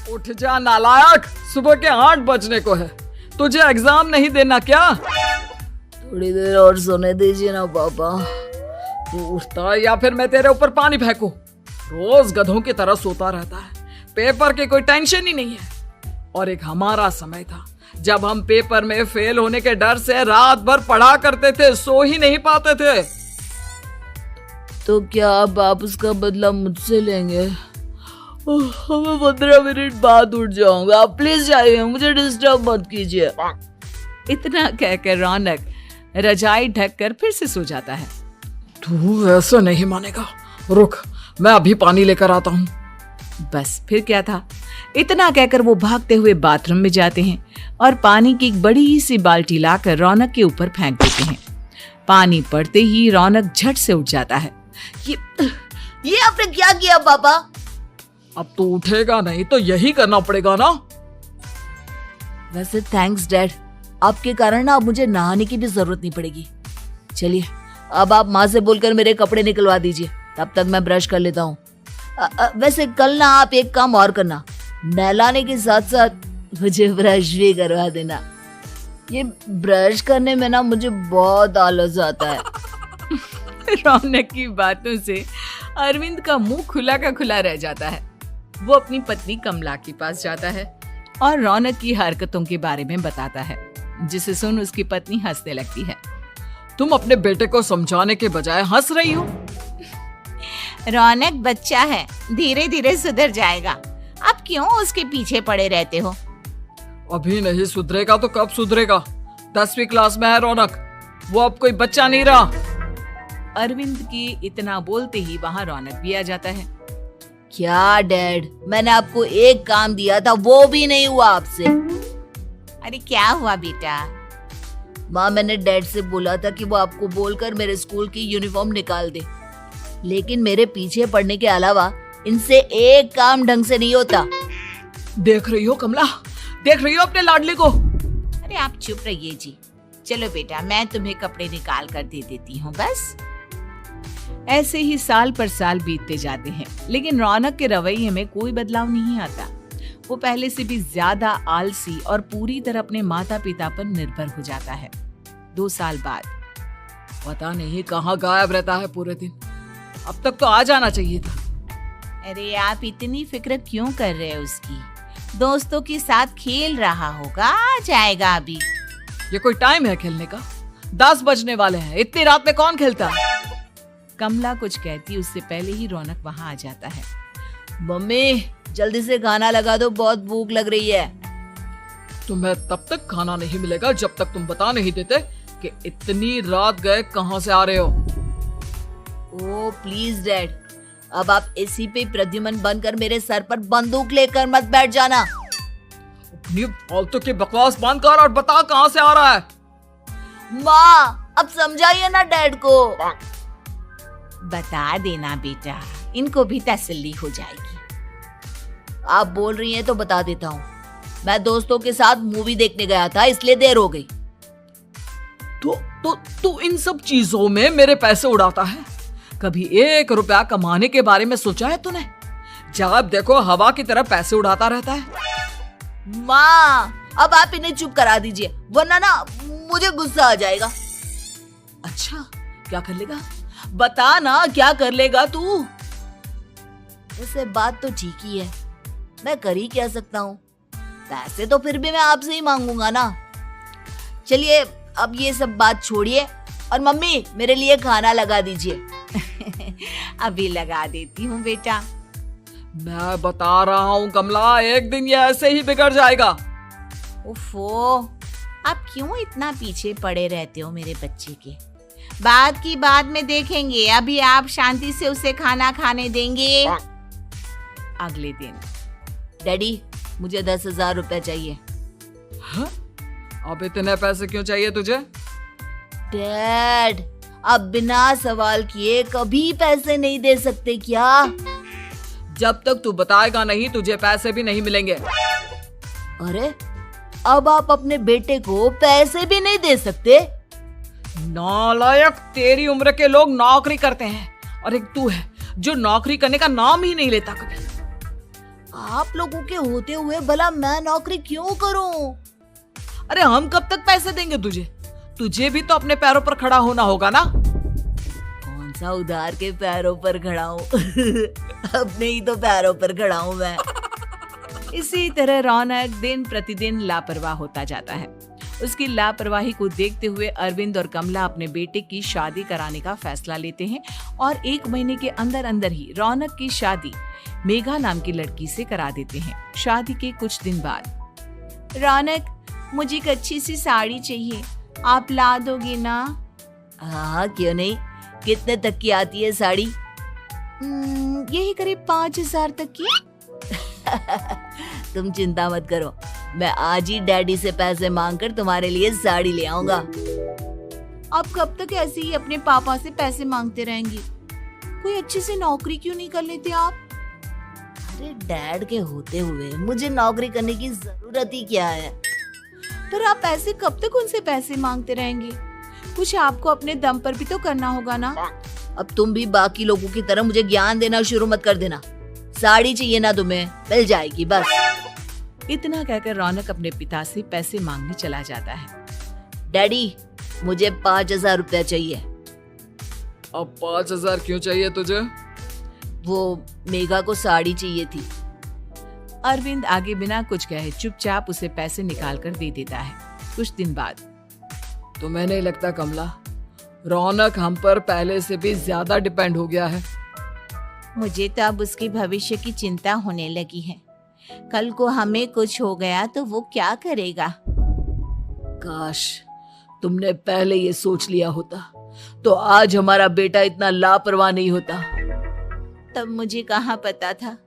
उठ जा नालायक, सुबह के 8 बजने को है। तुझे एग्जाम नहीं देना क्या? थोड़ी देर और सोने दीजिए ना पापा। तू उठता या फिर मैं तेरे ऊपर पानी फेंकूं? रोज गधों की तरह सोता रहता है, पेपर की कोई टेंशन ही नहीं है। और एक हमारा समय था जब हम पेपर में फेल होने के डर से रात भर पढ़ा करते थे, सो ही नहीं पाते थे। तो क्या अब आप उसका बदला मुझसे लेंगे? मैं 15 मिनट बाद उठ जाऊंगा, आप प्लीज जाइए, मुझे डिस्टर्ब मत कीजिए। इतना कहकर रौनक रजाई ढककर फिर से सो जाता है। तू ऐसा नहीं मानेगा, रुक मैं अभी पानी लेकर आता हूँ। बस फिर क्या था, इतना कहकर वो भागते हुए बाथरूम में जाते हैं और पानी की एक बड़ी सी बाल्टी लाकर रौनक के ऊपर फेंक देते हैं। पानी पड़ते ही रौनक झट से उठ जाता है। ये आपने क्या किया पापा? अब तो उठेगा नहीं तो यही करना पड़ेगा ना। वैसे थैंक्स डैड, आपके कारण ना अब मुझे नहाने की भी जरूरत नहीं पड़ेगी। चलिए अब आप माँ से बोलकर मेरे कपड़े निकलवा दीजिए, तब तक मैं ब्रश कर लेता हूँ। वैसे कल ना आप एक काम और करना, नहलाने के साथ साथ मुझे ब्रश भी करवा देना। ये ब्रश करने में ना मुझे बहुत आलस आता है। रौनक की बातों से अरविंद का मुंह खुला का खुला रह जाता है। वो अपनी पत्नी कमला के पास जाता है और रौनक की हरकतों के बारे में बताता है, जिसे सुन उसकी पत्नी हंसने लगती है। तुम अपने बेटे को समझाने के बजाय हंस रही हो। रौनक बच्चा है, धीरे धीरे सुधर जाएगा, आप क्यों उसके पीछे पड़े रहते हो? अभी नहीं सुधरेगा तो कब सुधरेगा? 10वीं क्लास में है रौनक, वो अब कोई बच्चा नहीं रहा। अरविंद की इतना बोलते ही वहाँ रौनक भी आ जाता है। क्या डैड, मैंने आपको एक काम दिया था, वो भी नहीं हुआ आपसे। अरे क्या हुआ बेटा? माँ, मैंने डैड से बोला था कि वो आपको बोलकर मेरे स्कूल की यूनिफॉर्म निकाल दे, लेकिन मेरे पीछे पड़ने के अलावा इनसे एक काम ढंग से नहीं होता। देख रही हो कमला, देख रही हो अपने लाडले को? अरे आप चुप रहिए जी। चलो बेटा, मैं तुम्हें कपड़े निकाल कर दे देती हूँ बस। ऐसे ही साल पर साल बीतते जाते हैं, लेकिन रौनक के रवैये में कोई बदलाव नहीं आता। वो पहले से भी ज्यादा आलसी और पूरी तरह अपने माता पिता पर निर्भर हो जाता है। 2 साल बाद पता नहीं कहाँ गायब रहता है पूरे दिन, अब तक तो आ जाना चाहिए था। अरे आप इतनी फिक्र क्यों कर रहे हो उसकी? दोस्तों के साथ खेल रहा होगा, आ जाएगा अभी। ये कोई टाइम है खेलने का? 10 बजने वाले हैं, इतनी रात में कौन खेलता है? कमला कुछ कहती उससे पहले ही रौनक वहाँ आ जाता है। मम्मी जल्दी से खाना लगा दो, बहुत भूख लग रही है। तुम्हें तब तक खाना नहीं मिलेगा जब तक तुम बता नहीं देते कि इतनी रात गए कहाँ से आ रहे हो। ओह प्लीज डैड, अब आप एसी पे प्रद्युमन बनकर मेरे सर पर बंदूक लेकर मत बैठ जाना। अपनी फालतू की बकवास बंद कर और बता कहाँ से आ रहा है। माँ अब समझाइए ना डैड को। बता देना बेटा, इनको भी तसल्ली हो जाएगी। आप बोल रही हैं तो बता देता हूँ, मैं दोस्तों के साथ मूवी देखने गया था, इसलिए देर हो गई। तो इन सब चीजों में मेरे पैसे उड़ाता है? कभी 1 रुपया कमाने के बारे में सोचा है तूने? जब देखो हवा की तरह पैसे उड़ाता रहता है। माँ अब आप इन्हें चुप करा दीजिए, वरना ना मुझे गुस्सा आ जाएगा। अच्छा क्या कर लेगा? बता ना क्या कर लेगा तू? वैसे बात तो ठीक ही है, मैं कर ही क्या सकता हूँ, पैसे तो फिर भी मैं आपसे ही मांगूंगा ना। चलिए अब ये सब बात छोड़िए और मम्मी मेरे लिए खाना लगा दीजिए। अभी लगा देती हूँ बेटा। मैं बता रहा हूँ कमला, एक दिन ये ऐसे ही बिगड़ जाएगा। ओफो, आप क्यों इतना पीछे पड़े रहते हो मेरे बच्चे के? बात की बाद में देखेंगे, अभी आप शांति से उसे खाना खाने देंगे। अगले दिन डैडी मुझे 10,000 रुपए चाहिए। हाँ? अब इतने पैसे क्यों चाहिए तुझे? डैड आप बिना सवाल किए कभी पैसे नहीं दे सकते क्या? जब तक तू बताएगा नहीं तुझे पैसे भी नहीं मिलेंगे। अरे अब आप अपने बेटे को पैसे भी नहीं दे सकते? नालायक, तेरी उम्र के लोग नौकरी करते हैं और एक तू है जो नौकरी करने का नाम ही नहीं लेता कभी। आप लोगों के होते हुए भला मैं नौकरी क्यों करूं? अरे हम कब तक पैसे देंगे तुझे? तुझे भी तो अपने पैरों पर खड़ा होना होगा ना। कौन सा उधार के पैरों पर खड़ा हूँ? अपने ही तो पैरों पर खड़ा हूँ मैं। इसी तरह रौनक दिन प्रतिदिन लापरवाह होता जाता है। उसकी लापरवाही को देखते हुए अरविंद और कमला अपने बेटे की शादी कराने का फैसला लेते हैं और 1 महीने के अंदर अंदर ही रौनक की शादी मेघा नाम की लड़की से करा देते हैं। शादी के कुछ दिन बाद, रौनक, मुझे एक अच्छी सी साड़ी चाहिए, आप ला दोगे ना? हाँ, क्यों नहीं। कितने तक की आती है साड़ी? यही करीब 5,000 तक की। तुम चिंता मत करो, मैं आज ही डैडी से पैसे मांगकर तुम्हारे लिए साड़ी ले आऊंगा। आप कब तक ऐसे ही अपने पापा से पैसे मांगते रहेंगी? कोई अच्छी सी नौकरी क्यों नहीं कर लेते आप? अरे डैड के होते हुए मुझे नौकरी करने की जरूरत ही क्या है? पर आप ऐसे कब तक उनसे पैसे मांगते रहेंगे? कुछ आपको अपने दम पर भी तो करना होगा ना। अब तुम भी बाकी लोगों की तरह मुझे ज्ञान देना शुरू मत कर देना। साड़ी चाहिए ना तुम्हें, मिल जाएगी बस। इतना कहकर रौनक अपने पिता से पैसे मांगने चला जाता है। डैडी, मुझे 5,000 रुपया चाहिए। अब 5,000 क्यों चाहिए तुझे? वो मेघा को साड़ी चाहिए थी। अरविंद आगे बिना कुछ कहे चुपचाप उसे पैसे निकाल कर दे देता है। कुछ दिन बाद, तुम्हें नहीं लगता कमला, रौनक हम पर पहले से भी ज्यादा डिपेंड हो गया है? मुझे तो अब उसके भविष्य की चिंता होने लगी है। कल को हमें कुछ हो गया तो वो क्या करेगा? काश तुमने पहले ये सोच लिया होता तो आज हमारा बेटा इतना लापरवाह नहीं होता। तब मुझे कहाँ पता था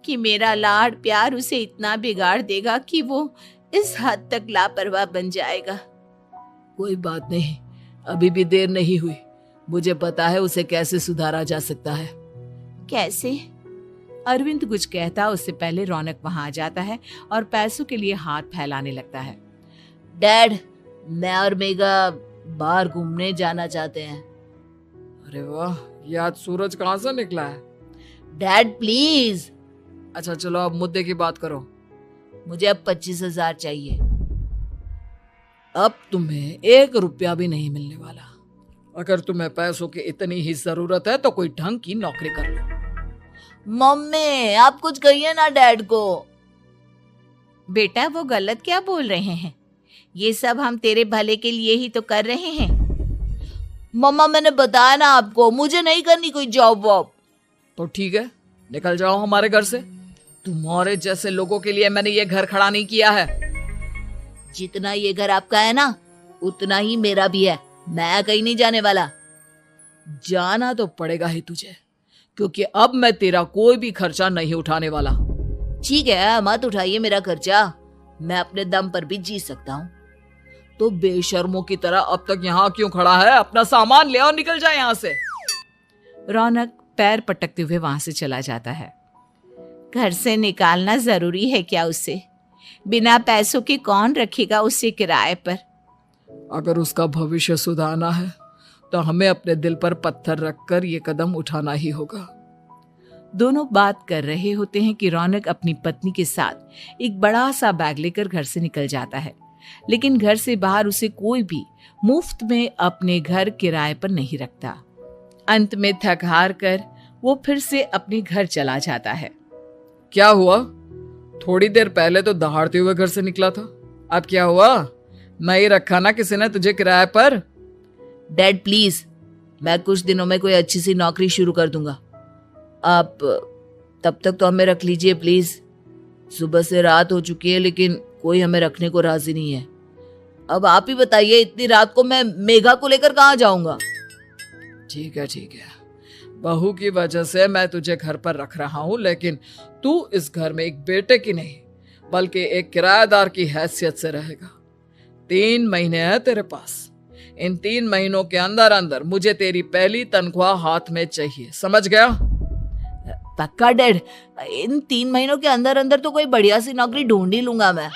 कि मेरा लाड प्यार उसे इतना बिगाड़ देगा कि वो इस हद तक लापरवाह बन जाएगा। कोई बात नहीं, अभी भी देर नहीं हुई। मुझे पता है उसे कैसे सुधारा जा सकता है। कैसे? अरविंद कुछ कहता उससे पहले रौनक वहां आ जाता है और पैसों के लिए हाथ फैलाने लगता है। डैड, मैं और मेघा बाहर घूमने जाना चाहते हैं। अरे वाह, ये आज सूरज कहाँ से निकला है? Dad please. अच्छा चलो अब मुद्दे की बात करो। मुझे अब 25,000 चाहिए। अब तुम्हें 1 रुपया भी नहीं मिलने वाला। अगर तुम्हें पैसों की इतनी ही जरूरत है तो कोई ढंग की नौकरी कर लो। मम्मी, आप कुछ कहिए ना डैड को। बेटा, वो गलत क्या बोल रहे हैं? ये सब हम तेरे भले के लिए ही तो कर रहे हैं। मम्मा, मैंने बताया ना आपको, मुझे नहीं करनी कोई जॉब वॉब। तो ठीक है, निकल जाओ हमारे घर से। तुम्हारे जैसे लोगों के लिए मैंने ये घर खड़ा नहीं किया है। जितना ये घर आपका है ना, उतना ही मेरा भी है। मैं कहीं नहीं जाने वाला। जाना तो पड़ेगा ही तुझे, क्योंकि अब मैं तेरा कोई भी खर्चा नहीं उठाने वाला। ठीक है, मत उठाइए मेरा खर्चा, मैं अपने दम पर भी जी सकता हूँ। तो बेशर्मों की तरह अब तक यहाँ क्यों खड़ा है? अपना सामान ले और निकल जाए यहाँ से। रौनक पैर पटकते हुए वहां से चला जाता है। घर से निकालना जरूरी है क्या उसे? बिना पैसों के कौन रखेगा उसे किराए पर? अगर उसका भविष्य सुधारना है तो हमें अपने दिल पर पत्थर रखकर ये कदम उठाना ही होगा। दोनों बात कर रहे होते हैं कि रौनक अपनी पत्नी के साथ एक बड़ा सा बैग लेकर घर से निकल जाता है, लेकिन घर से बाहर उसे कोई भी मुफ्त में अपने घर किराए पर नहीं रखता। अंत में थक हार कर वो फिर से अपने घर चला जाता है। क्या हुआ? थोड़ी देर पहले तो दहाड़ते हुए घर से निकला था, अब क्या हुआ? नहीं रखा ना किसी ने तुझे किराए पर? डैड प्लीज, मैं कुछ दिनों में कोई अच्छी सी नौकरी शुरू कर दूंगा। आप तब तक तो हमें रख लीजिए प्लीज। सुबह से रात हो चुकी है लेकिन कोई हमें रखने को राजी नहीं है। अब आप ही बताइए, इतनी रात को मैं मेघा को लेकर कहाँ जाऊंगा? ठीक है ठीक है, बहू की वजह से मैं तुझे घर पर रख रहा हूँ, लेकिन तू इस घर में एक बेटे की नहीं बल्कि एक किराएदार की हैसियत से रहेगा। 3 महीने है तेरे पास। इन 3 महीनों के अंदर अंदर मुझे तेरी पहली तनख्वाह हाथ में चाहिए, समझ गया? पक्का डैड, इन 3 महीनों के अंदर अंदर तो कोई बढ़िया सी नौकरी ढूंढ ही लूंगा मैं।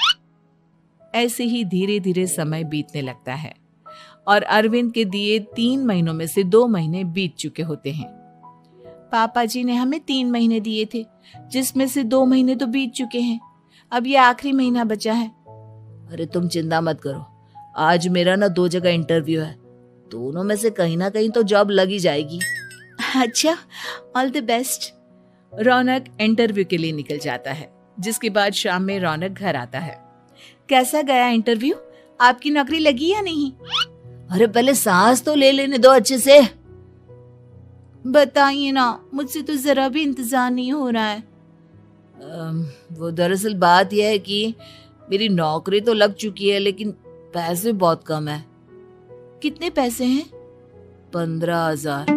ऐसे ही धीरे धीरे समय बीतने लगता है और अरविंद के दिए 3 महीनों में से 2 महीने बीत चुके होते हैं। पापा जी ने हमें 3 महीने दिए थे, जिसमें से 2 महीने तो बीत चुके हैं। अब ये आखिरी महीना बचा है। अरे तुम चिंता मत करो, आज मेरा ना 2 जगह इंटरव्यू है, दोनों में से कहीं ना कहीं तो जॉब लग ही जाएगी। अच्छा, all the best. Raunak interview के लिए निकल जाता है, जिसके बाद शाम में रौनक घर आता है। कैसा गया इंटरव्यू? आपकी नौकरी लगी या नहीं? अरे पहले सांस तो ले लेने दो अच्छे से। बताइए ना, मुझसे तो जरा भी इंतजार नहीं हो रहा है। वो दरअसल बात यह है कि मेरी नौकरी तो लग चुकी है, लेकिन पैसे बहुत कम है। कितने पैसे हैं? 15,000।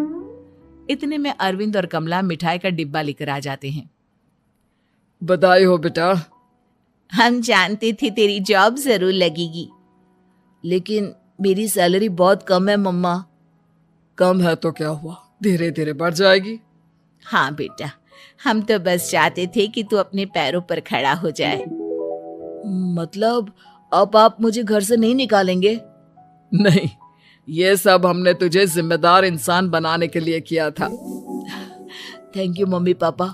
इतने में अरविंद और कमला मिठाई का डिब्बा लेकर आ जाते हैं। बधाई हो बेटा। हम जानते थे तेरी जॉब जरूर लगेगी। लेकिन मेरी सैलरी बहुत कम है मम्मा। कम है तो क्या हुआ, धीरे धीरे बढ़ जाएगी। हाँ बेटा, हम तो बस चाहते थे कि तू अपने पैरों पर खड़ा हो जाए। मतलब अब आप मुझे घर से नहीं निकालेंगे? नहीं, ये सब हमने तुझे जिम्मेदार इंसान बनाने के लिए किया था। Thank you mummy papa.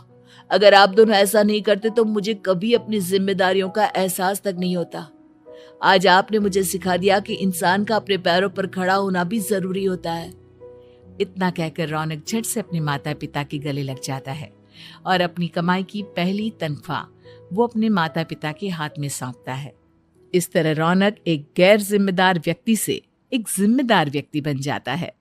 अगर आप दोनों ऐसा नहीं करते तो मुझे कभी अपनी जिम्मेदारियों का एहसास तक नहीं होता। आज आपने मुझे सिखा दिया कि इंसान का अपने पैरों पर खड़ा होना भी जरूरी होता है। इतना कहकर रौनक झट से अपने माता पिता के गले लग जाता है और अपनी कमाई की पहली तनख्वाह वो अपने माता पिता के हाथ में सौंपता है। इस तरह रौनक एक गैर जिम्मेदार व्यक्ति से एक जिम्मेदार व्यक्ति बन जाता है।